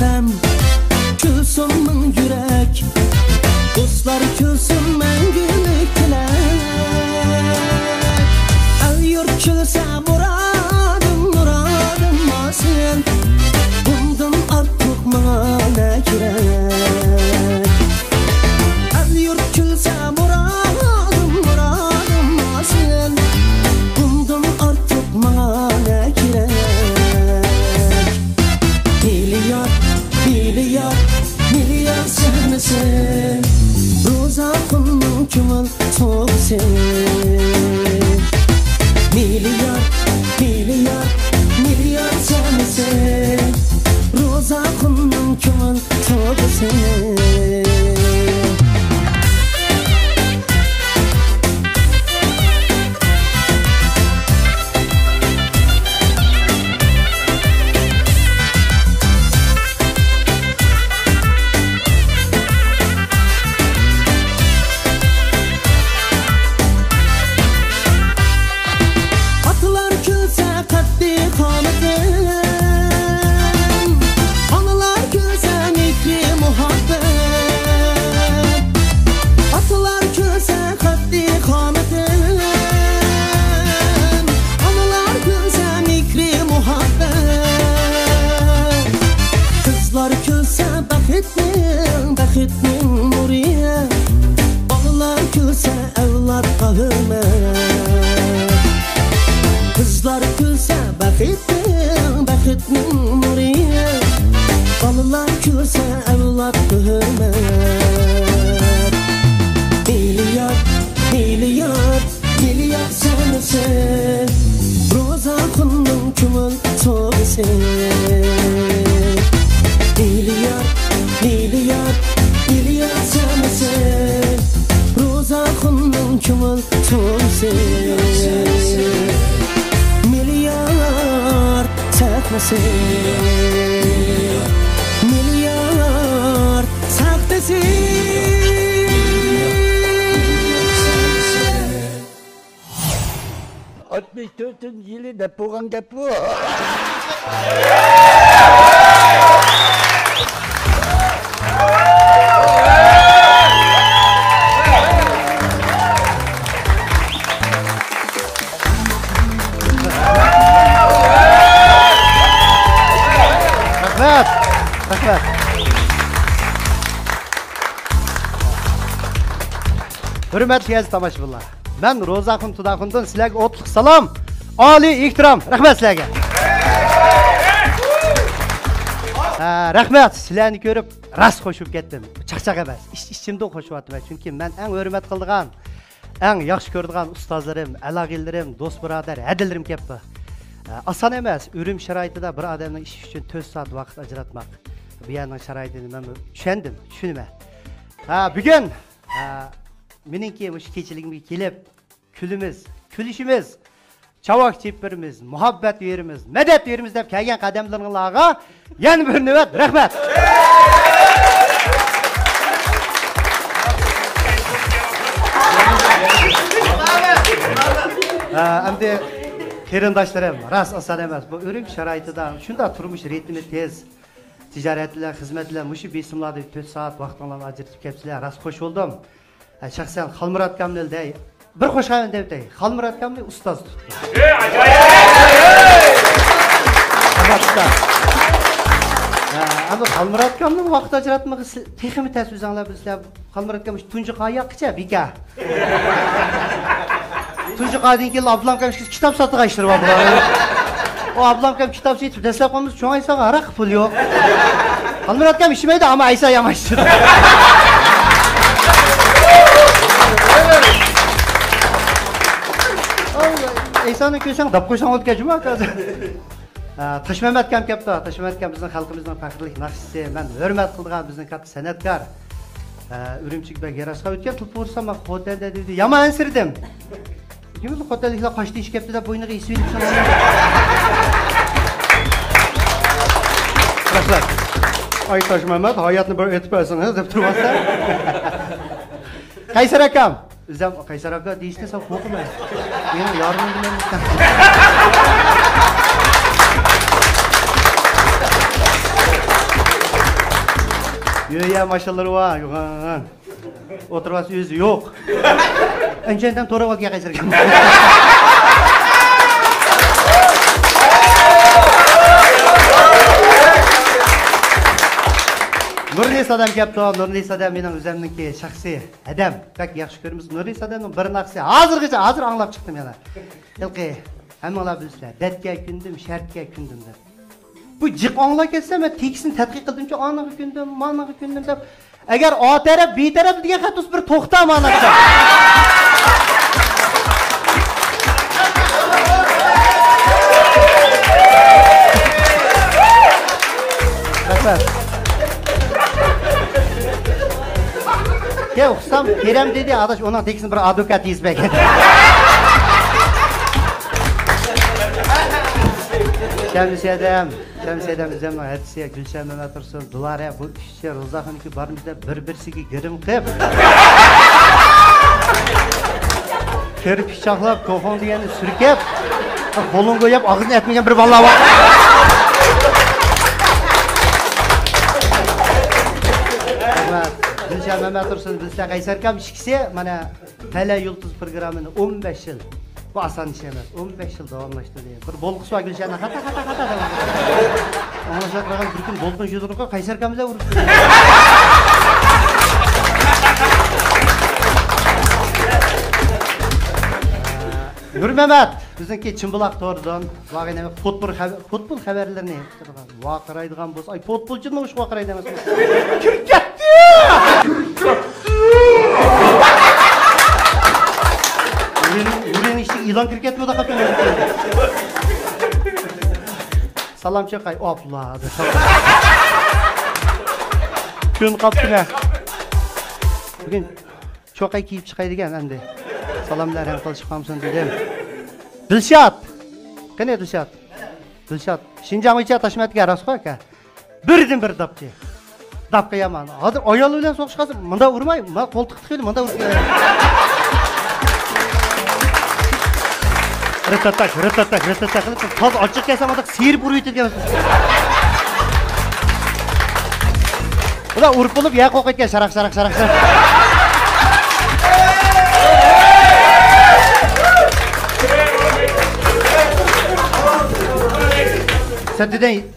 gülsem gülsün min yürek dostlar gülsün мәңгілік тілek el yurt gülse muradım sen bundan artık bana ne gerek el yurt gülse muradım sen bundan artık bana ne gerek milyar sevmesin Roza kunun kümül soğusun milyar sevmesin Roza kunun kümül soğusun Bakıtmin nuriye Balalar gülse evlat kahırmet Kızlar gülse bakıtmin nuriye Balalar gülse evlat kahırmet Milyar sevmesin Roza kunun kümül soğusun Milyar sevmesin Roza kunun kümül soğusun Milyar sevmesin Milyar sevmesin 64. yılı da program da bu. Rahmet. Hürmetli aziz tomoshabinlar. Ben Ro'zaxun Tudaxundan sizlarga o'tliq salom, oliy ehtirom. Rahmat sizlarga. Rahmat, sizlarni ko'rib ras qo'shib ketdim. Chaqchaq emas, ichimdan qo'shyapman. Chunki men eng hurmat qilgan, eng yaxshi ko'radigan ustozlarim, aloqillarim, do'st birodar, adillarim kelibdi. Oson emas, o'rim sharoitida bir odamning ish uchun 4 soat vaqt ajratmoq. Bu yerning sharoitini men tushunaman. Bugun meningki o'sha kechiligimga kelib, kulishimiz, chavoq chepirimiz, muhabbat yerimiz, madad yerimiz deb kelgan qadamlaringizga yana bir navbat rahmat. Endi qarindoshlarım, ras oson emas. Bu o'rim sharoitida shunda turmush ritmi tez, tijoratlar, xizmatlar, mushu besimlarda 4 soat vaqtinglarni ajratib kelibsizlar. Ras xo'sh bo'ldim. Şahsen Xalmurat Kamil'de bir qo'shiqni deb aytay. Xalmurat Kamil ustoz tutdi. Ama Xalmurat Kamil vaqt ajratmoq texnik tasvirlar bizlar Xalmurat Kamil tunji qoyoqcha beka. Tunji qadin kelib ablam Kamil kitob sotib aytishtirib oldilar. O ablam Kamil kitob sotib dastlab qo'ymiz, cho'ng aysaga araq pul yo'q. Xalmurat Kamil ishmaydi, ama aysa yamashdi. Eysanı köşen dap koşan olup geçme arkadaşlar. Taşmemet kam kapta, Taşmemet kam bizning xalqimizning faxrlik naqshisi, men hurmat qilgan bizning katta san'atkor. Ürümçik bek yarashqa o'tgan tulp bo'lsam, men xotelda dedi, yomon sirdim. Kimdir xotelliklar qochdi ish kelibdi deb bo'yniga ish berib sanam. Rahmat. Ay Taşmemet hayatni bir etib qo'ysangiz deb turibsiz. Qaysar akam Bizden Qaysar aka deyishni sen qo'rqma. Meni yorim bilan Yo'ya mashalları var. Oturması özü yok. Önceden to'ra olga qaysirgan. Nurnisadan kelibdi. Nurnisada mening o'zimniki shaxsiy adam. Bak yaxshi ko'ramiz. Nurnisadan bir naqsi hozir anglab chiqdim yana. Ilqi, hammalar bilsizlar. Datga kundim, shartga kundim deb. Bu jiq angla kelsa, men tekisini tadqiq qildimcha, anaga kundim, managa kundim deb. Agar O taraf, B taraf degan xatos bir to'xtam anaqcha. Ya uqsam, Kerem dedi, adaş onun tekisini bir advokat yizbek. Şemsiye'dem üzemden hepsiye Gülşen Mehmet Tursun, Dulare, bu işçi Rozak'ın ki barımızda bir-birsiga girim qilib. Körüp pichaqlab, to'fon degani surkab, qo'lini qo'yib, og'zini etmagan bir bola bor. Gülşen Mehmet Tursun bizde Qaysarkam ishkisi, mana Tala Yulduz programını 15 yıl. Bu asan iş emas. 15 yıl davamlaştırdı. Bir bolğusu var Gülşen'e hata. Anlaşılan bir gün bolğun yüzürüqe Qaysarkamıza vurup. Nur Mehmet, bizniki Çımbılaq to'ridan vaqina futbol xabarlarini vaqiraydigan bo'lsa, ay futbolchini o'sh vaqiraydi emas. Kim ketdi? Ulen işte ilan kriket mi o da kapıyor? Salam çakay, opla. Gün kaptı ne? Bugün çok ay kiyip çıkaydı gel hem de. Salamlar hem kıl çıkmamsın dedim. Dilşat. Kene Dilşat? Dilşat. Şinjan'ı içe taşımaydı ki arası koy ki. Birden bir dapçı. Dapka yaman. Hazır ayalı ile soğuk çıkarsın. Mında vurmayın. Koltuk tıkıyla mında vurmayın. Rıtatak. Taz açık kelsem adak seyir buru yitip gelmesin. Bu da urup bulup yer kokut gel şarak.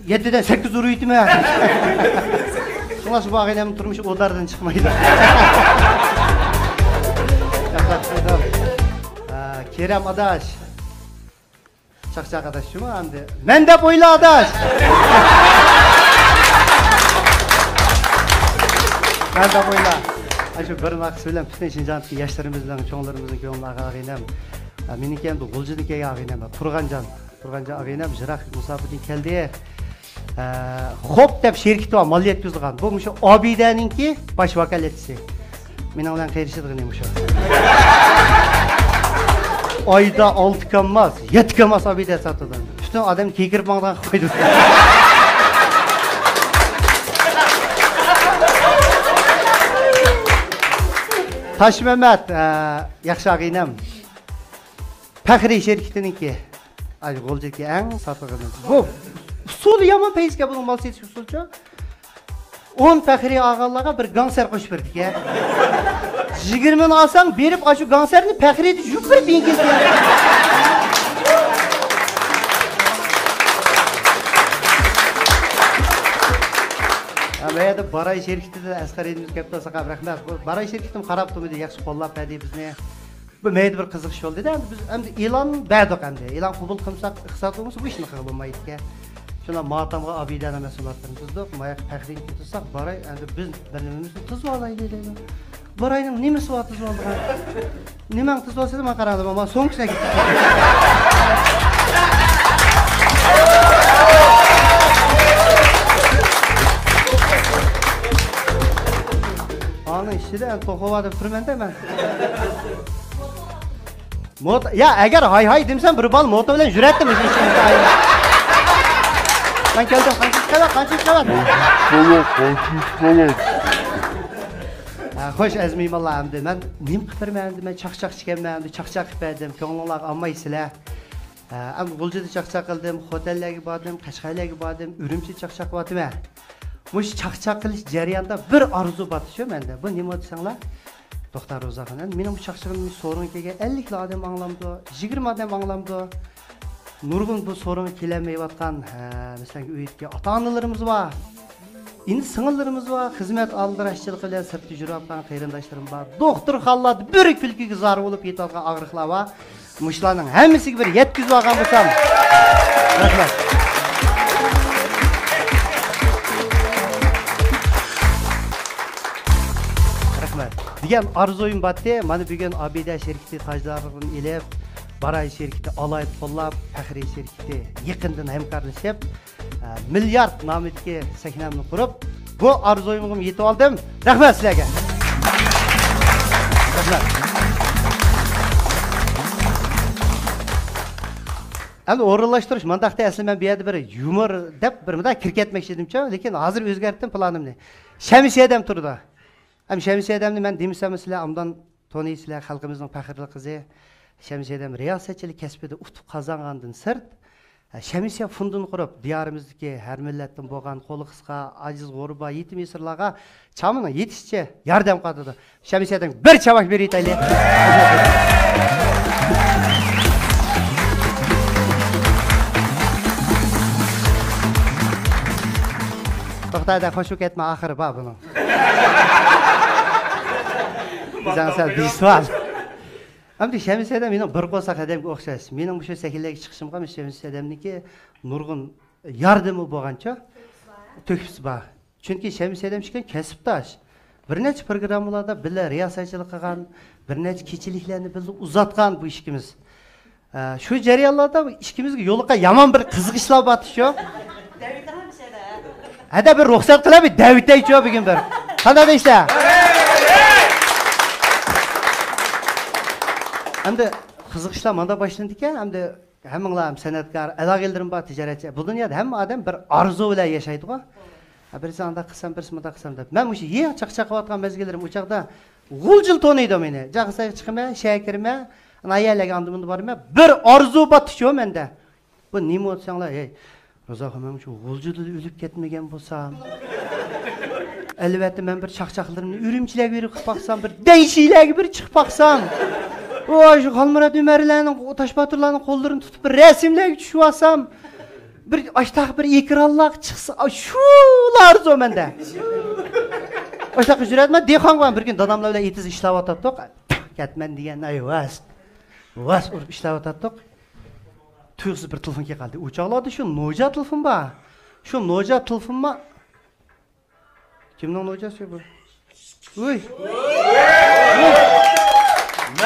Yediden 8 uru yitip mi? Nasıl bu ağayla turmuş odardan çıkmaydı. Kerem adaş. Çakçak adaş şu mu andi? Men de boylu adaş. Men de boylu. Aşu bir vaqt söylem bütün Şinjan'daki yaşlarımızdan, çoğunlarımızın köğünün ağayla. Meniki hem de Gulcı'daki ağayla. Turgancan ağayla Jirak Musabudin keldi. Hop dep şirketi var, mal yetkizdigan. Bu muşu Abide'ninki baş vakaletçisi. Menen bilan qeyrishadigan emuş. Ayda 6 kamaz, 7 kamaz Abide satıdan. Üstüne adam kekirip mağdan koydu. Taş Mehmet, yaxşı ağaynam. Pəxri şirketininki. Ay Gulcı'daki en satıgını. Bu usul yaman peyizke bunun mal setiş usulcu. 10 pəxri ağalığa bir ganser qoşup verdik ya. 20'ni alsan berip şu ganserini pəxri düşüp bir bingil. Ama da Baray şirketi de asqar edimiz kapta saqab rahmat. Baray şirketim qaraptı dedi yaxşı qollab bədi bizni. Bu meydi bir qiziq iş oldu dedi. Biz endi e'lon berdik endi. E'lon qabul qilsak iqtisodimiz bu ishni qilib bo'lmaydi ekan. Şuna matamga Abidani mas'uliyatlarini tuzdik. Mayak taqdim etsak Baray endi biz birimizni tuzib olaylik dedi. Barayning nimasi bor tuzib olgan? Nimang tuzib olsa men qaradim, ammo so'ngisiga ketdi. Ana ishida to'xovada turmanda men. Ya agar hay demsam bir bal moto bilan yurardim ishimda. Ben keldim, qancha qavat. Xo'sh azmim Allah endi men nim qiltirmandim, men chaqchaq chiqanmandim, chaqchaq qildim, ko'ngillar olmaysizlar. Am Gulcı'da chaqchaq qildim, hotellarga bordim, Qashqarlarga bordim, Urumchi chaqchaq qildim. Muş çaqchaq qilish jarayonida bir arzu batışyo mende. Bu nima desanglar? To'xtar Ro'zaxon. Mening bu chaqchig'imni so'rin kelgan 50 ta odam anglamdi, 20 odam anglamdi. Nurg'un bu so'rin kelamayotgan, masalan, uyatga ota-onalarimiz bor. Endi singillarimiz bor, xizmat aldirashchilik bilan sirtda yurayotgan qarindoshlarim bor. Doktorxonalarda bir kulkiga zor bo'lib ketayotgan og'riqlar bor. Mushlarning hammasiga bir yetkazib olgan bo'lsam. Rahmat. Degan arzuyum batdi. Mana bugun Abida şirkati tajlarini elib, Baray şirkati alayib qo'llab, Faxriy şirkati yaqindan hamkorlashib, milliard nomidagi sahnamni qurib, bu arzuyimga yetib oldim. Rahmat sizlarga. Rahmat. Endi o'rinlashtirish mandaqda asli men bu yerda bir yumor deb bir mudda kirketmoqchi edimcha, lekin hozir o'zgartirdim planimni. Shamsiya ham turdi. Hem Şemsiye Adem'ni ben demişsem sizler amdan tanıysizlar halkımızın faxırlı kızı. Şemsiye Adem riyasetçilik kesbide utup kazanğandın sırt. Şemsiye fundunu kurup diyarımızdaki her milletten boğan kolu kısqa, aciz gorba, yetim esirlağa çamına yetişçe yardım katıdı. Şemsiye Adem bir çabak bir İtalya. To'xtayda qo'shib ketma axiri bor buni. Bizansal visual. Amdi Şemsiye'den mening bir qo'saq adamga o'xshash. Mening shu sakillarga chiqishimga Şemsiye'damniki nurg'un yordami bo'lgancha to'kibs bor. Chunki Şemsiye'dam chiqqan kasbdosh. Bir necha programmalarda birga riyosatchilik qilgan, bir necha kechiliklarni birga uzatgan bu ishimiz. Shu jarayonlarda ishimizga yo'liqqa yomon bir qiziqishlar batishyo. Hada bir ruxsat qilib David aytcho bugun bir. Qanday ishlar? Hamda qiziqishlar manda boshlandi ekan, hamda hammanglar san'atkor, aloqalarım bor, tijoratchi. Bu dunyoda hamma odam bir orzu bilan yashaydi-ku. Birisi anda qilsam, birisi bunda qilsam deb. Men o'sha eng chaqchaqayotgan mezgillarim o'chaqda g'uljil to'naydi meni. Jaqsay chiqma, shakirma, ayyalarga andimni borma. Bir orzu botishyo menda. Bu nima o'tsanglar, ey Ro'zaxon, men shu g'uljilda o'lib ketmagan bo'lsam, albatta men bir chaqchaqlarimni Urumchilarga berib qilib baqsam, bir deyshiylarga bir chiqib baqsam. Oy, şu Xolmurat Umarlarning, Toshbaturlarning qo'llarini tutib bir rasmlarga tushib olsam, bir ashtaq bir ekranlar chiqsa, shular zo menda. Ashtaq jur'atman, dehqonman bir kun dadamlar bilan etiz ishlab o'tibdik. Ketman degan ayvas. Vas urib ishlab o'tibdik. Tug'si bir telefonga qoldi. O'choqlarda shu noja telefon bor. Shu noja telefonma kimning nojasi bu? Uy.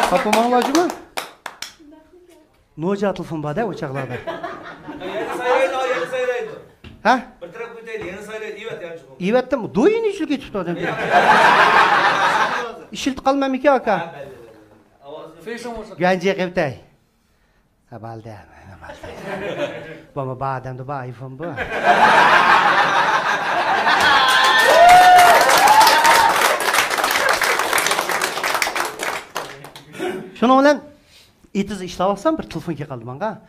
Kapımağlacı mı? Noja telefon bor da o'choqlarda. Yeni sayraydı. Ha? Bir taraf büteydi, yeni sayraydı, evet yani çıkım. Evetdim, doyun işilge tuttu adam. İşilt qalmam ekan aka. Ganje qiltay. Ha balda. Bu adamda bor iPhone bu. Şunu bilan etiz ishlab olsam bir telefonga qoldi menga.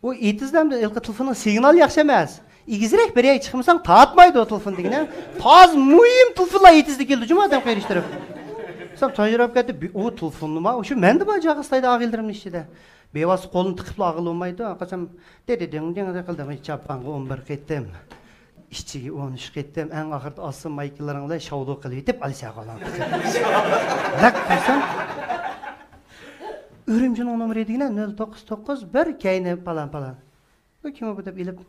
O etizdan ilqi telefonning signal yaxshi emas. Igizroq bir ay chiqmasang tatmaydi o telefon degina. Toz muhim telefonlar etizda keldi jumadan qo'yishtirib. Sam tajrib ketdi. O telefonima o'sha menda bor jag'istaydi og'ildirimning ichida. Bevas qo'lini tiqib og'il olmaydi. Qasam deding qildim. Chapanga 11 ketdim. İşçiga 13 ketdim. Eng oxirida Asım Maykillaring bilan shovdo qilib yetib Alisa qolam. Lak qilsam Ürümcünün nomeri ediyine 099 bir kayni falan. Bu kim bu deb ilib.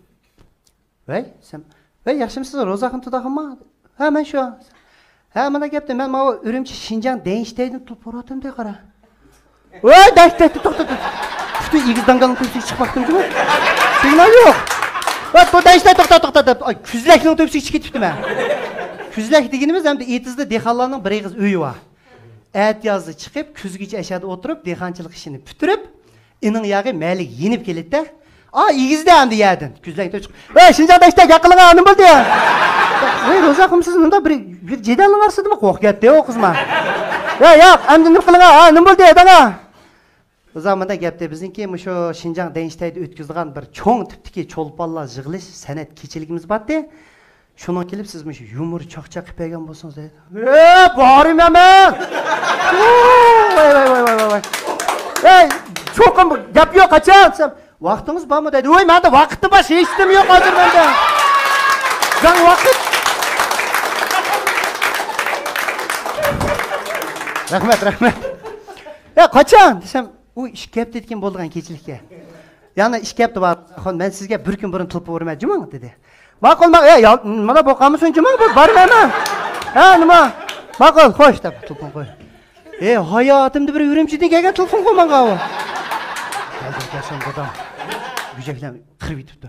Vay, sen. Vay, yaxshimisiz? Ro'zaxon tudaqmi? Ha, men shu. Ha, mana gapda men mana Ürümchi Şinjan Denishtaydin tulib boratimda qara. Voy, to'xta. Shu igizdangan to'psiz chiqmoqdimmi? Signal yo'q. Va, to'xta deb. Ay, kuzlakning to'psiz chiqib ketibdi men. Kuzlak deganimiz hamda etizda dehqonlarning bir ig'iz uyi bor. Et yazdı çıkıp, küzgüç aşağıda oturup, dehqonchilik işini bitirip, inin yağı malik yenip geldi de, igizde hem de yerdin. Küzlek de çıkıp, Şinjan'da işte yakılığına anım buldu ya. Ro'zaxon siz bunda bir cedalı varsın mı? Kork gitti o kızma. Yok, hem de nırkılığına anım buldu ya dana. O zaman da gapte bizimki şu Şinjan Deniştay'da ötküzdiğen bir çoğun tiptiki çolpalla jığılış, senet keçiligimiz battı. Şundan kelip siz miş yumur çakçak qilib bergan bo'lsangiz deydi. Borim hemen. Vay. Ey, çokum gap yo'q, qachon desam, vaqtingiz bormi dedi. Voy, menda vaqtim bor, hech nima yo'q hozir menda. Zang vaqt. Rahmat. Ya qachon desam, u ish kelib ketgan bo'lgan kechilikka. Yana ish kelibdi bor. Men sizga bir kun burun tilib o'rmay jumang dedi. Ma'qul, mana bu qamishsin jumang, bormayman. Ha, nima? Ma'qul, xo'sh deb tilib qo'y. Hayotimda bir Urumchidan kelgan telefon qo'ymangan u. Keldim dadam. Bujaklar qirib yutibdi.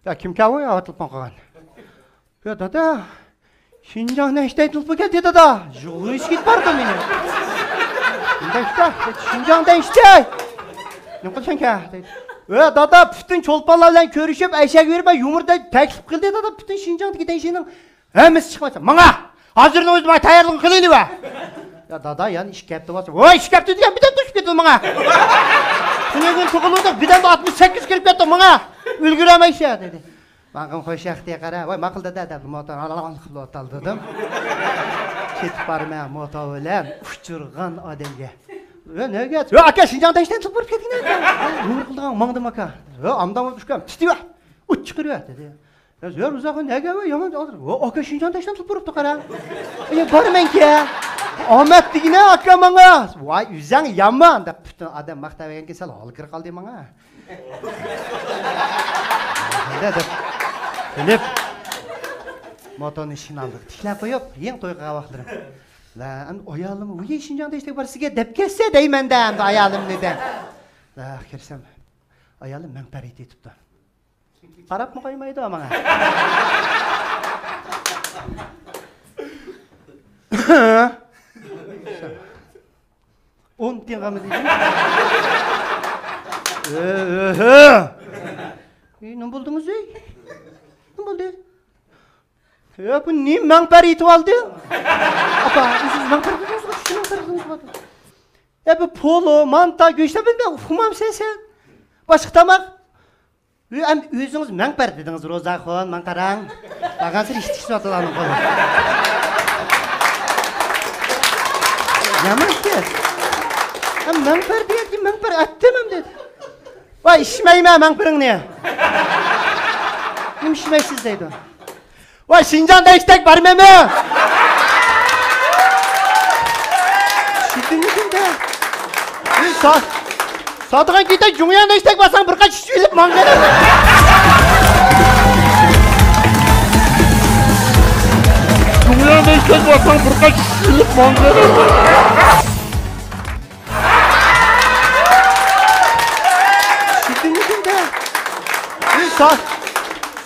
Ya kim kelgan ya telefon qilgan? Ya dada, Şinjan'da işte telefon keldi dada. Jurist git bardi meni. Şinjan'da işte. Ne qilsan ka? Dada, bütün çolpanlar bilan ko'rishib, ayshak berib, yumurda taklif qildi dada, bütün Şinjan'dagi tayshinin hammasi chiqmasa. Mana, hozirni o'zim tayyorlik qilaylik va. Ya dada, yani iş kaptı varsa. Voy, iş kaptı diye birden düşüp gitti bana. Tünegün tıkılıyorduk, birden de 68 kirip gitti bana. Ülgüremeyiz ya dedi. Bakın koşak diye kara. Voy, makıl dada dedi. Motor alalım kılı dedim. Ketip barmaya motor öyle uçurgan adamga. Ne get? Ya aka, Şinjan'da işten tıp vurup ketkin dedi. Nur kıldığın mağdım aka. Ya amdamı düşküm. Pisti var. Uç çıkırıyor dedi. Ya uzakın ne geliyor? Yaman alır. Aka, Şinjan'da işten tıp vurup kara. Ya barmen ki ya. Ahmet digine aka bana. Vay, yüzden yaman da bütün adam maqtab bergan kelsa, alqir qoldi bana. Dedi. Filip. Motorni ishini aldik. Tiklab qo'yib, yeng to'y qavaqlarim. La, ayolim, "U Şinjan'da ishlik bor, sizga deb kelsa deyman-da, endi ayolim" dedi. La, kirsam, ayolim manfaat etibdi. Qarab qo'ymaydi menga. 10 tiyamı diyeceğim. Ne buldunuz ey? Ne buldu? Ya bu ne manpar eti aldı? Apa, siz manpar buldunuz, şu manpar buldunuz. Ya bu polo, manta, göçte bilmem, ufumam sen. Başka tamak. Özünüz manpar dediniz, Rozaxon, mankaran. Bağansır iştik satılanı falan. Yaman ki. Manpar deyet ki manpar attamam dedi. Vay içmeyme manparın ne? Kim içmeysiz deydi. Vay Şinjan'da içtek var mı? Şiddetin de. Sadıkan giyde Cumhuriyet'de içtek varsan bir kaç içilip mangala. Cumhuriyet'de içtek varsan bir kaç içilip mangala.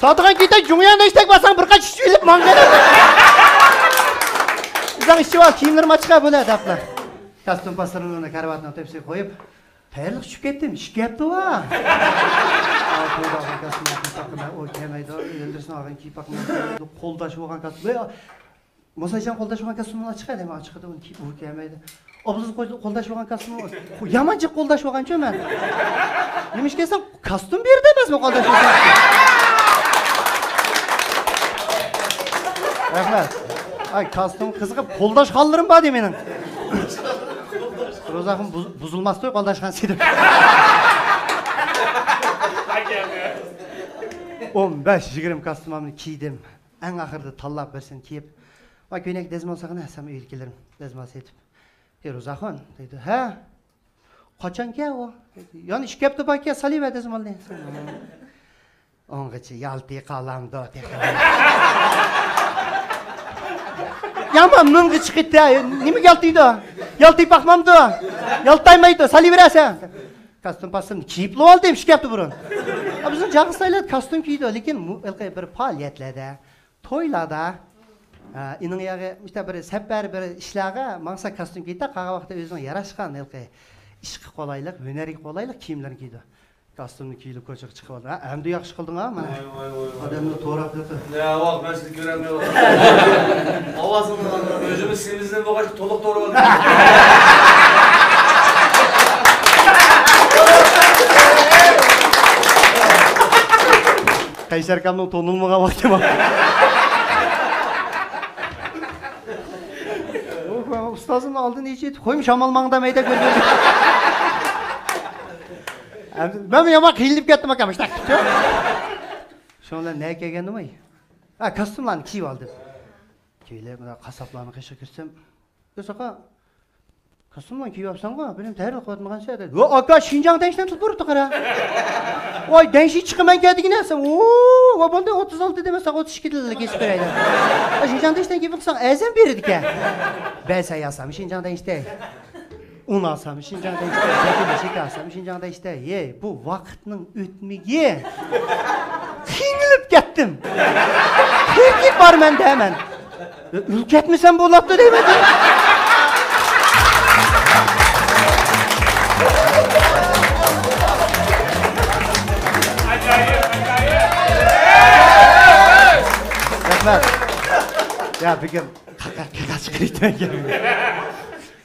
Sadıkan giyde Cumhuriyet'de içtek varsan bir kaç içilip mangala. Bizden işçi var, kiyimlerim açığa böyle adaplar. Kastım pastırılığına karavatına tepsiye koyup tayarlık şük ettim, iş yaptı var. Koydu ağın kastımın takımı, o kemeydi, öldürsün ağın kiyip bakımı, koldaşı oğan kastımı. Masaycan koldaşı oğan kastımın açığa değil mi? Açığa da onu kiyip o kemeydi. Obsuz koldaşı oğan kastımı, yamancık koldaşı oğan çömen. Demiş ki sen kastım bir demez mi koldaşı oğan? Rahmet. Ay kastım kızıqıp koldaş kaldırım var demenin. Rozaxım buzulmaz toy koldaşkan sedip. 15-20 kastımamını kiydim. En ahırda tallap versin kiyip. Bak gönek dezme olsa qana sam ülkelerim dezması etip. Rozaxon dedi. Ha? Qaçan ke o? Yani iş kepti bak ya salive dezmal ne? Ongacha yalti qalamda texan. Yaman mıngı çıkıttı ya. Nimi yaltıydı? Yaltıyı bakmamdı. Yaltaymaydı. Saliveresen. Kastım pastım kiyipli oldu demiş ki yaptı burun. Bizim Cağıztaylar kastım kiydi. Lekin bir faaliyetlerde, toylarda, inin yağı işte bir sefer bir işlağa mangsa kastım kiydi. Qağa vaqtda özüne yaraşkan işqi qolaylık, hüneri qolaylık kiyimlerini kiydi. Kastımını kiyilip koçak çıkıp aldı. Hem de yaxşı kıldın ha? Adamını toğrap dedi. Ya bak ben sizi göremiyorum. Avazımdan özümüz simizden bu kadar toluk doğru var. Kaysar kamın tonulmağa vakti var. Ustazın aldığını hiç yetip koymuş amalmağında meyde görüyorum. Ben mi yamak hilip gettim bakalım işte. Sonra ne gelgendim ay? Ha kostümlerini kiyip aldım. Keyle buna kasaplarını kışa girsem. Yosaka kostümlerini kiyip yapsan mı? Benim terlik koyduğum şey dedi. O aga Şincan dençten tutup vurdu kara. Oy dençi çıkıman geldi neyse. O bunda 36 demesek 32 liralık espreydi. Şincan dençten gibi baksan ezen verirdik ya. Ben say alsam Şincan dençte. Un alsam Şincan dençte. Beşik alsam Şincan dençte. Ye bu vakitnin ötmeyi. Kinilip gittim. Kirgit var mende hemen. Ülket mi sen bu lafta demedin? Ya bir gün kakası kırıktan gelmiyor.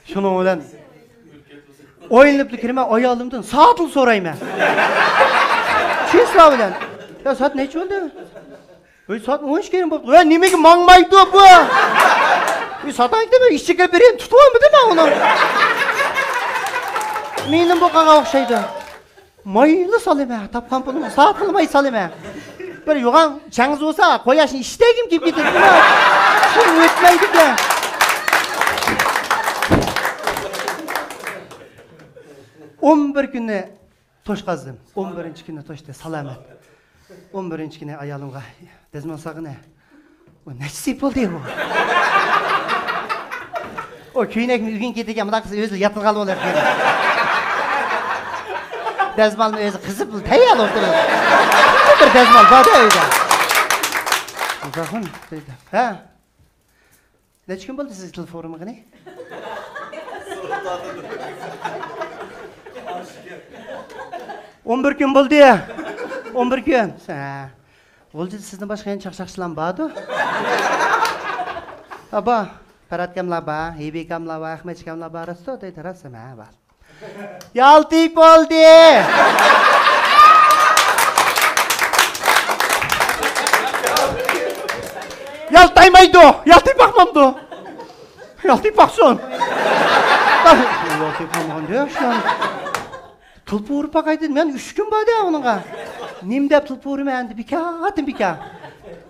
Şunu olan oyunluplu kirime oyu alımdın. Saatıl sorayım ben. Şey sıra bilen. Ya saat neç oldu? Öyle saat 13 gelin bu. Ya nime ki mangmaydı bu? Bir saat ayıktı mı? İşçi gelip tutuyor mu değil mi onu? Benim bu kağa okşaydı. Mayılı salayım ya. Tapkan bunu saat kılmayı salayım ya. Böyle yoğan çağınız olsa koyarsın işteyim gibi gidiyor. Şimdi ötmeydik ya. On günde toş kazdım. 11. günde toştu salamet. 11. günde ayalımga dezman sağı ne? O ne sip oldu bu? O köynek üzgün gidikken bu da kızı özü yatırgalı olur. Dezmanın özü kızıp teyal oturur. Bir dezman bade öyle. Uzakın dedi. Ha? Neç gün oldu siz telefonuma ne? On bir gün oldu ya. 11 gün. Ha. Oldu sizden başka en çakşakçılan bağdı. Aba, Parat kamla ba, Hebi kamla ba, Ahmet kamla ba arası da terasa ha var. Yaltip oldu. Yaltaymaydı. Yaltip bakmamdı. Yaltip baksın. Yaltip bakmam diyor şu an. Tılpı uğrup bakaydım. Ben 3 gün bağdı ya onunla. Nimdep tılpı uğrup endi. Bir kağıt atın bir kağıt.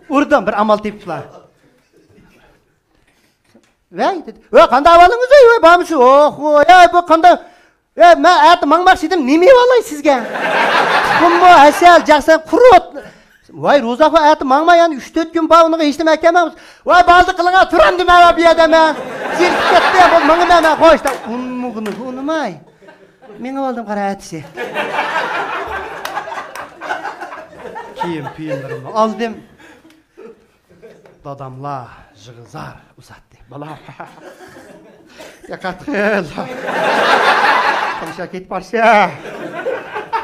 Uğradım bir amal tepkiler. Ve dedi. Kanda havalınız ya. Bağımsın. Oh ya bu kanda. Ya ben hayatım mangmak istedim. Nimi vallahi sizge. Kumbu, esel, jaksan, kurut. Vay Rozaf'a hayatım mangma yani 3-4 gün bağ onu içtim ekemem. Vay baldı kılına turan demeye bir adama. Zirk gitti ya bu mangma hemen koş da. Unmugunu unumay. Mene aldım kara etisi. Kiyim aldım. Dadamla jığızar uzattı. Bala. Yakatıl. Konuşa git parça.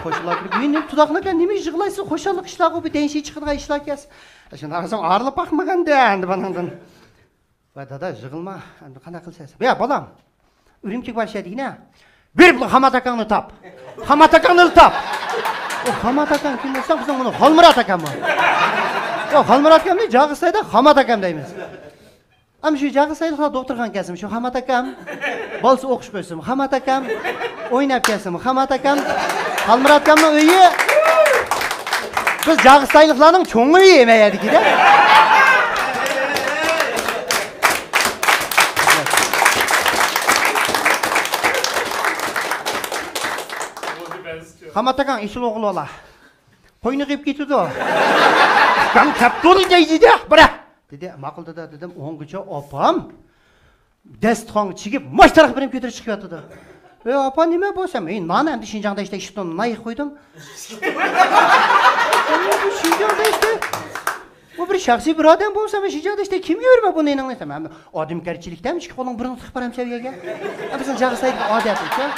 Koşulak bir günün tudağına kan nime jığılaysın koşalık işlak o bir denşi çıkırga işlak yas. Şimdi ağzım ağırlıp bakmagan da endi banandan. Vay dada jığılma. Endi qana qilsaysan. Ya balam. Ürümçik var şey deyine. Bir bu Hamatakan'ı tap. Hamatakan'ı tap. O Hamatakan kim olsa bizim bunu Halmurat Akan mı? O Halmurat Akan değil, Cağızay'da Hamatakan deyimiz. Ama şu Cağızay'da doktorgan gelsin, şu Hamatakan. Balsı okuş koysun, Hamatakan. Oynayıp gelsin, Hamatakan. Halmurat Akan'ın öyü. Biz Cağızaylıkların çoğunu yemeyedik de. Hamatakan işin oğlu ola. Koyunu kıyıp gitti o. Ben kapturu deydi de, bırak. Dedi, maqıldı da dedim, 10 güce opam. Destron çıkıp, maç tarafı benim götürü çıkıyordu da. Apa nime bolsam, nan endi Şinjan'da işte işit onu nayık koydum. Şinjan'da işte, o bir şahsi bir adam bolsam, Şinjan'da işte kim görme bunu inanırsam. Adım gerçilikten ki kolun burun tıkıp param seviyege. Bizim Cağızay'da adet ya.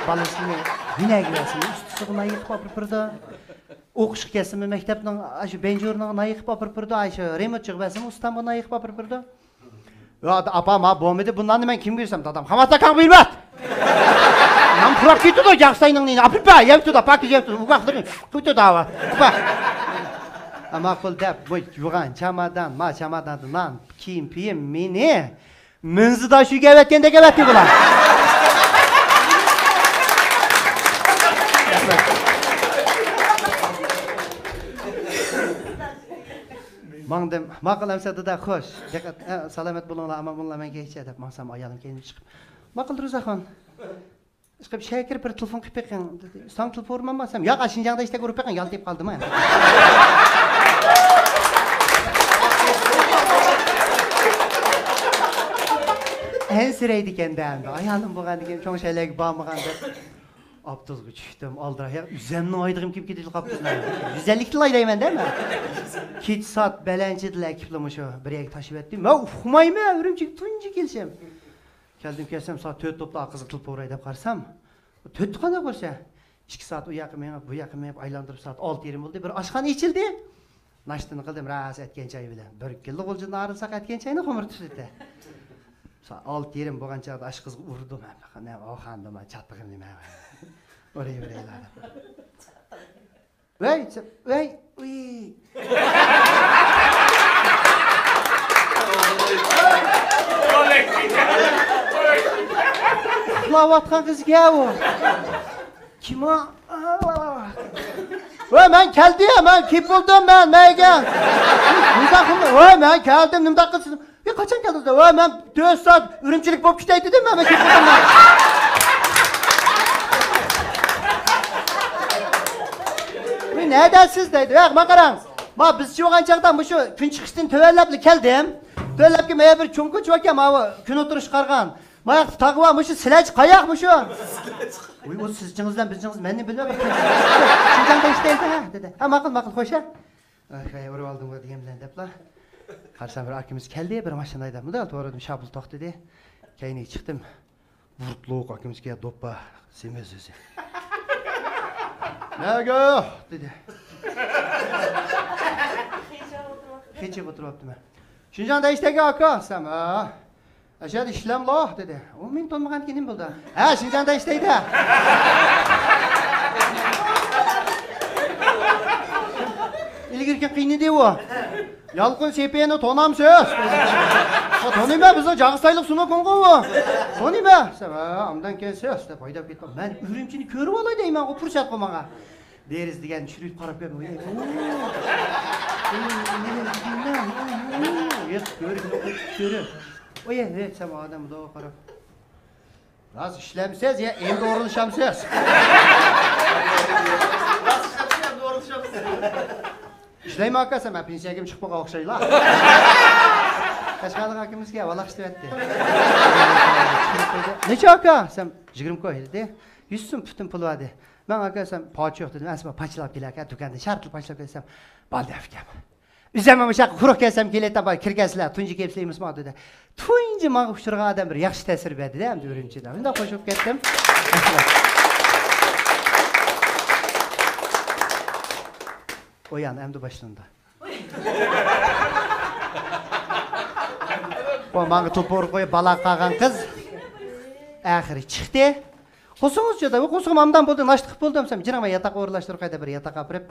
Balısını yine girersin, üstü sıkına yıkıp apırpırdı. Okuş kesimi mektepten, şu benjuruna yıkıp apırpırdı, şu remote çıkmasın, ustamına yıkıp apırpırdı. Ya apam ha, bombaydı bundan da ben kim görsem adam, Hamatakan bilmez. Nam kurak gitti de Cağızay'ın neyine, apırpa, yevtu da, pakı yevtu, ufaklığı, kutu da var, ufa. Ama kul dep, bu yuğan, çamadan, ma çamadan, lan, kim, piyim, mini. Mınzı da şu gevetkende gevetti bulan. Mangdım, maqılamsa da xoş. Diqqat, salamat bulunlar, ama bunlar men geçe dep mansam ayalım kendini çıkıp. Maqıl Ruzaxon. Çıkıp Şakir bir telefon qilib beqin dedi. San telefon olmasam, yo'q, Şinjanda ishda ko'rib beqin, yaltib qoldim ha. Ensireydi endi. Ayalım bo'lgandan cho'ng shaylarga bormagan deb. Abduzga tushdim, oldiraya üzemni oydig'im kelib ketdi qaptizlar. 150 til aylayman deymi? Kech soat balanchidilar ekiplar shu. Bir yak tashib etdim. Men uxmayman, Urumchiga tunji kelsam. Kelsam soat 4 topda qiziq til po'ray deb qarsam, 4 qana ko'rsa, 2 soat u yoqqa men, bu yoqqa men aylantirib soat 6:30 bo'ldi. Bir oshxona ichildi. Nashtini qildim, ras aytgan joy bilan. Bir killik o'ljini arisak aytgan joyni xumir tushdi. Soat 6:30 bo'lgan chog'da ash qizga urdim. Qanday oxandim, chattig'im nima. Oraya vereyler. Uy. Lavatkan kız gel o. Kim o? Ben geldim ya, ben kim buldum ben, Megan. Ben geldim, nimda kızım. Ya kaçan geldiniz de? Ben 4 saat ürümçilik bop kitaydı değil mi? Ben kim buldum ben? Ne edersiz deydi. Bak qarang. Ma biz yo'g'an chaqdan bu shu kun chiqishdan tövellabli keldim. Tövellabga men bir cho'nkoch ekan, ma kun o'tirish qargan. Ma taqva shu silaj qayoq bu shu? Uy, o sizingizdan bizingiz meni bilmayman. Shundan ishlaydi ha dedi. Ha ma'qul qo'sha. Ay, urib oldim degan bilan deblar. Qarsam bir akamiz keldi, bir mashina haydab, mudal to'g'ridim, shabul to'q dedi. Keyin chiqdim. Vurtluq akamizga doppa semiz o'zi. Nega dedi. Hiç oturmaptım ben. Şundan da işteki aka sam. Aşağıda işlem lo dedi. O men tanımagan kenim buldu. Ha, şundan da işteydi. İlgirken kıyını diyor o. Yalqın sepiyeni tonam söz. Tanıyma bize Cağıztaylık sunu kongu o. Tanıyma. Amdan keyin söz dep aydap ketdim. Ben Ürümchini ko'rib olay deyman, o fursat qo'ymagan. Deriz degan tushirib qarab berdim. Oy, sen adam da qarab. Raz ishlamsiz ya, endi o'rilshamsiz. İşleyme hakikaten, ben pensiyaga chiqib qolgan o'xshaylar. Qashqarlik akimizga valaq ishlayapti. Necha aka? Sen 20 koy dedi. 100 so'm putim pul vardı. Ben aka sen poch yo'q dedim. Asma pachlab kelak, do'konda shartli pachlab kelsam, balda afkam. Üzemem o'sha quruq kelsam keladi, boy kirgasizlar, tunji kelsangiz mo dedi. Tunji menga uchirgan odam bir yaxshi ta'sir berdi-da, endi Urumchida. Unda qo'shib ketdim. Oyan endi başlandı. Bu menga to'por qo'yib bala qilgan qiz oxiri chiqdi. Qo'sing'iz jo'da, qo'sing'im amdan bo'ldi, nashtiq bo'ldim. Sen jirama yataq o'rlashtirib qayda bir yataq olib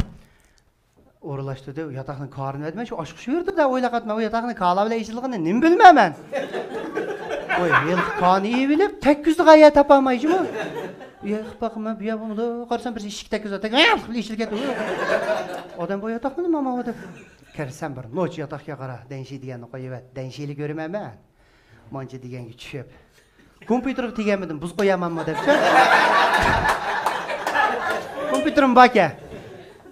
o'rlashtirdi. Yataqni ko'rni etmay shu oshq shuverdi da o'ylaqatma, o yataqni kala bilan ishilganini nim bilmayman. Oy, yil qoni bilib, tek yuzli g'aya topolmayjimi? Yo'q, baxma, bu yo'qmi? Qarsam bir eshik tek yuzda, ishilgan. Odam bu yataqni nima ma deb kirsam bir noch yataqqa qara, denshi deganni qo'yib, denshili ko'raman. Moncha deganga tushib. Kompüterga teganmidim, buz qo'yamanmi debchi. Kompüterim baka.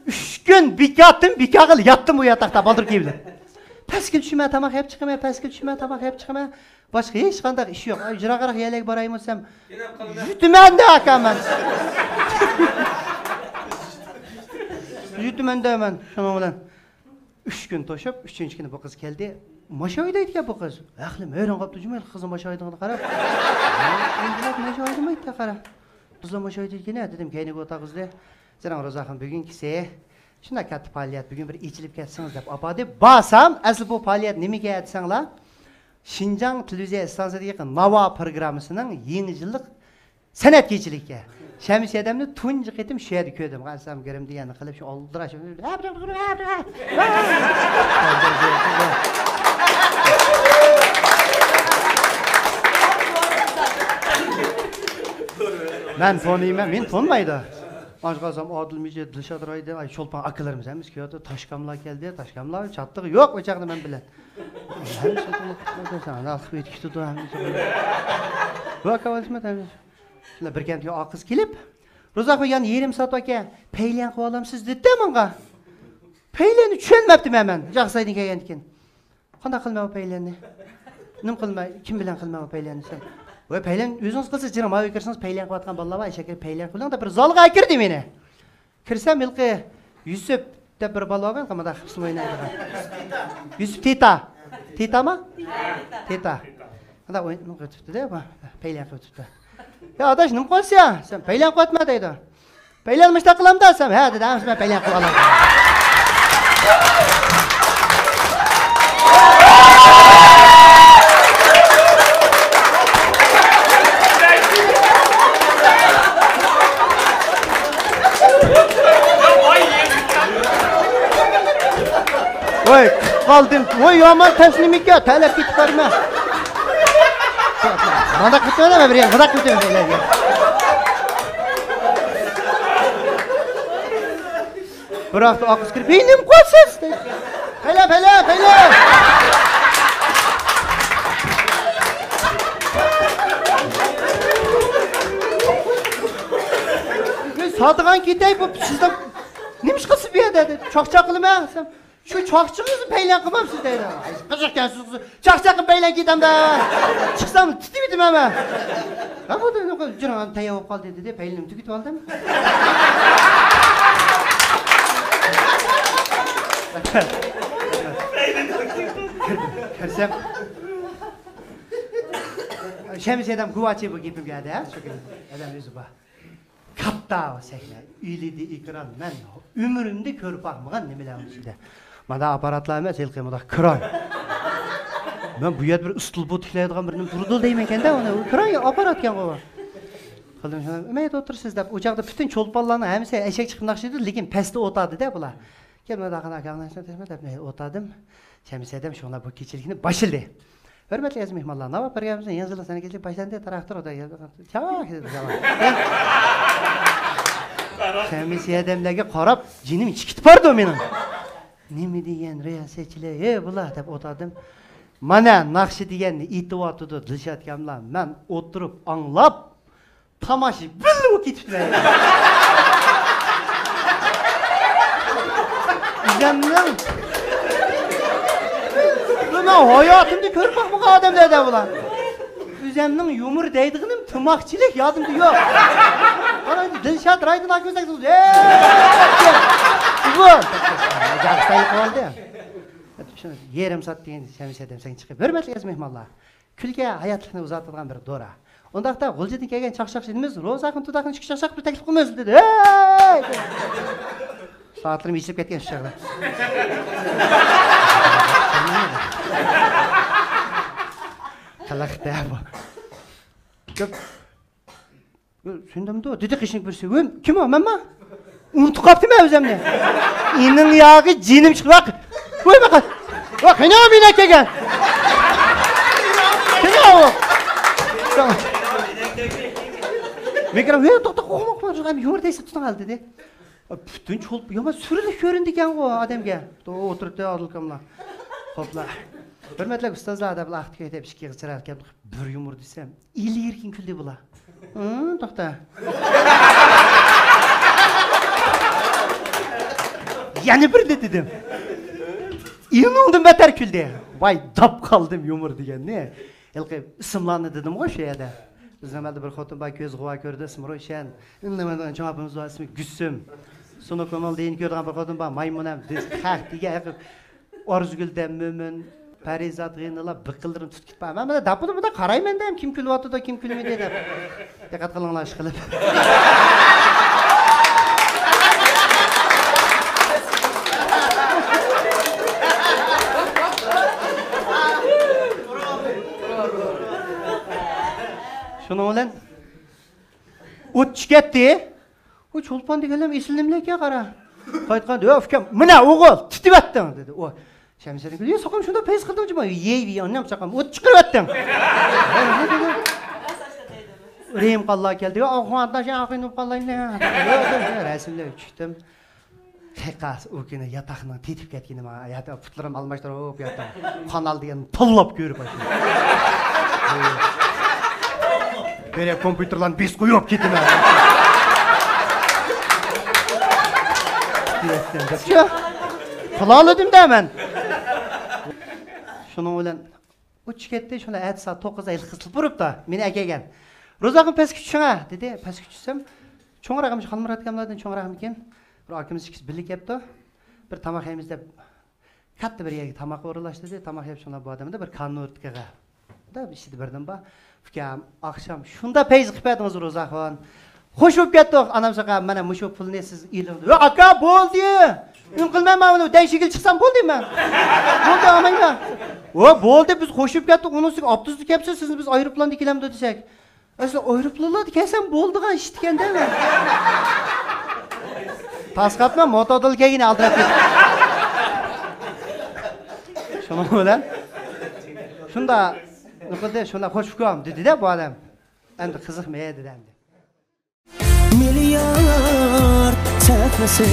3 kun bikaqil yatdim bu yataqda baldir kiyibdi. Pastga tushmay, tamoq yeb chiqmay, pastga tushmay, tamoq yeb chiqmay. Boshqa hech qanday ish yo'q. Ijro qaraq yelak boraymi desam, yutmanda akaman. Yutmanda men shuning bilan 3 kun to'shib, 3-kuni bu qiz keldi. Mashoyda aytgan bu qiz. Aqlim hayron qolibdi, Jumayl qizim mashoydini qarab. Endi mashoydimi aytdi qarab. Qizim mashoyda ekan, dedim, keyingi o'taqizda. Janob Ro'zaxon bugunkisi shunday katta faoliyat, bugun bir ichilib ketsangiz deb opa deb basam, asli bu faoliyat nimaga aytsanglar? Şinjan televiziya stansiyasiga Nava programmasining yangi yillik san'at kechiligiga. Shamis adamni tunji qitim shu yerda ko'rdim. Qasam girim deganni qilib shu oldirashib. Ben tonuyum, men tonmaydı. Başkasam Adil Müce, Dilşat Raydı, ay Çolpan akılarımız hemiz kiyodu, Taşkamla geldi, Taşkamla çattığı yok o çağda ben bilen. Hemiz çattığı, altık etkisi tutu hemiz. Bu akavalismet hemiz. Şimdi bir kent akız kilip, Rozak yani yerim saat vaka, peylen kovalam siz dedi bana. Peyleni çönmeptim hemen, jaksaydın kelgendikin. Qanday qilma o peyleni? Nim qilma, kim bilan qilma o peyleni sen? Ve peylen özünüz qilsa jirim, ava kirsiz peylen qilayotgan bolalar var, şeker peylen qiling da bir zalga kirdi meni. Kirsam ilqi Yusuf deb bir bola olgan, qamada hibsni o'ynaydigan. Yusuf Tita. Titami? Tita. Qanday o'yin qilibdi-da, peylen qilibdi. Ya adaş nim qilsa, sen peylen qilma deydi. Peylen mishta qilam desam, ha dedi, men peylen qilib olaman. Oy, kaldım. Oy, yaman teslimik ya, talep git verme. Bana kıtma deme bir yer, bırak kıtma beyler ya. Bıraktı akız kırıp, beynim kolsuz. Hele. Sadıgan gidey bu, sizden neymiş kızı bir dedi, çok çakılım ya. Şu çakçığınızı peylen kılmam siz deydi. Kızık gelsin kızı, çakçakın peylen gidem de. Çıksam titibidim hemen. Ya bu da canım teyye olup kaldı dedi, peylenim tükütüp aldım. Kersem. Şemis adam kuvaçı bu gibim geldi ha. Adam yüzü bak. Kapta o sehne, üyledi ikran, men ömrümde körüp bakmagan nemeler içinde. Mada aparatlar emas, ilqi mada kran. Men bu yer bir ustulbu tiklaydigan birinin durdu deymen ekende, onu kran ya aparat ekan o. Qildim shuni, "Nimaga o'tirsiz?" deb, o'chaqda bütün cho'lponlarning hammasi eshak chiqmoqchi edi, lekin pastda o'tadi-da bular. Kelmadi qanaqa deb o'tadim. Şemis adam shunga bu kechilikni boshildi. Hürmetli aziz mehmonlar, navbat birgamizdan yangi sana kelib boshlandi, traktor o'da. Chaq dedi jamoa. Şemis adamlarga qarab, jinim chiqib bordi mening. Nima degan riyosatchilar, "Ey bular" deb o'tadim. Mana naqshi deganni aytyapti Dilshod kamlar. Men o'tirib anglab, tomosha bilib ketibdi. Üzemnim. Ben hayatımda körüp bakmagan adamlar da bular. Üzemnin yumur deydiğinim tırmakçılık yadımda yok. Bana Dilşat Raydın akıyorsunuz. Bu. Jakstayı kaldı. Yerim sat deyin Şemis edem sen çıkıp. Hürmetli aziz mehmonlar. Külge hayatını uzatılgan bir dora. Ondaqda G'uljidan kelgan chaqchaqchimiz Ro'zaqin tudaqin chiqishaq bir taklif qilmaysiz dedi. Hey! Soatlarim yechib ketgan shu chaqda. Qalaqda bu. Ko'p. Shundamda dedi qishnik bir sevim. Kim o? Menmi? Unutib qopdimi o'zimni? Ining yog'i jinim chiqib baq. Qo'y baqa. Bak, qani o meni kelgan. Qani o? Tamam. Mikro ve to'xta qo'ymoq var, ham yordaysa tutan oldi dedi. Bütün çolp yoma sürülüp göründü ekan o adamga. O'tiribdi Odilkamlar. Xo'plar. Hurmatli ustozlar, adab vaqtga yetib ishga chirar ekan, bir yumur desam, ilirkin kuldi bular. To'xta. Yana bir dedim. İnondim beter kuldi. Vay dap kaldım yumur degan ne? Ilqi ismlarni dedim o şu yerda. Biznemelde bir xotin bak göz g'uva ko'rdi, ismi Ro'shan. Indamadan javobimiz bor, ismi Gulsum. Sunu ko'ngil deyin ko'rgan bir xotin bor, maymunam, haq degan Orzuguldan Mo'min, Parizat g'inlar biqildirim tutib ketibman. Men mana dapini bunda qarayman-da, kim kulyapti-da, kim kulmaydi deb. Diqqat qilinglar ish qilib. Şunu olan o't ketdi. O cho'lpon deganlar esilnimlarga qara. Qaytqanda, "O'fkam, mana o'g'il, titibotding" dedi. O Şemis dedi, "Yo, soqam shunda pes qildim-chi, yey, yonam soqam, o't chiqaryaptim." Reyim qalla keldi. Oxuanda şaqinib qallayın. Resimle çıktım. Qas o günü yatağından tetip ketkenim ha. Yatağı putlarım almışlar hop yatağı. Kanal degan tollap görüp başladım. Böyle kompüterden biz koyup ketdim ha. Direkten de. Qılaladım da men. Şunun bilan uç ketdi, şuna at saat 9'da il qısılıb burub da meni akagan. Rozaqım pastga tushing dedi. Pastga tushsam, cho'ngrag'im Xalmurat akamlardan cho'ngrag'im ekan. Bir akamiz ikisi birlik yapdi. Bir tamoq yeymiz deb katta bir yerga tamoq o'ralashdi. Tamoq yeb shuna bu odamda bir konvertga da bir şey berdim ba. Ukam akşam şunda peyz qilib edingiz Rozaqxon. Xo'sh bo'lib ketdik. Anam saqa mana mushu pulni siz ilindim. Yo aka bo'ldi. Un qilmayman buni, deyshigil chiqsam bo'ldi men. Bo'ldi amayman. O bo'ldi biz qo'shib ketdik. Uni siz optuzlik yapsiz, sizni biz aeroplanda kelamdi desak. Asli aeroplanlarda kelsam bo'ldigan eshitganda men. Tasqatma motodilgagina aldirab ketdi. Shuni bilan shunda nima shunda xo'sh ukam dedi-da bu odam. Endi qiziqmaydi dedi. Milyar çekmesin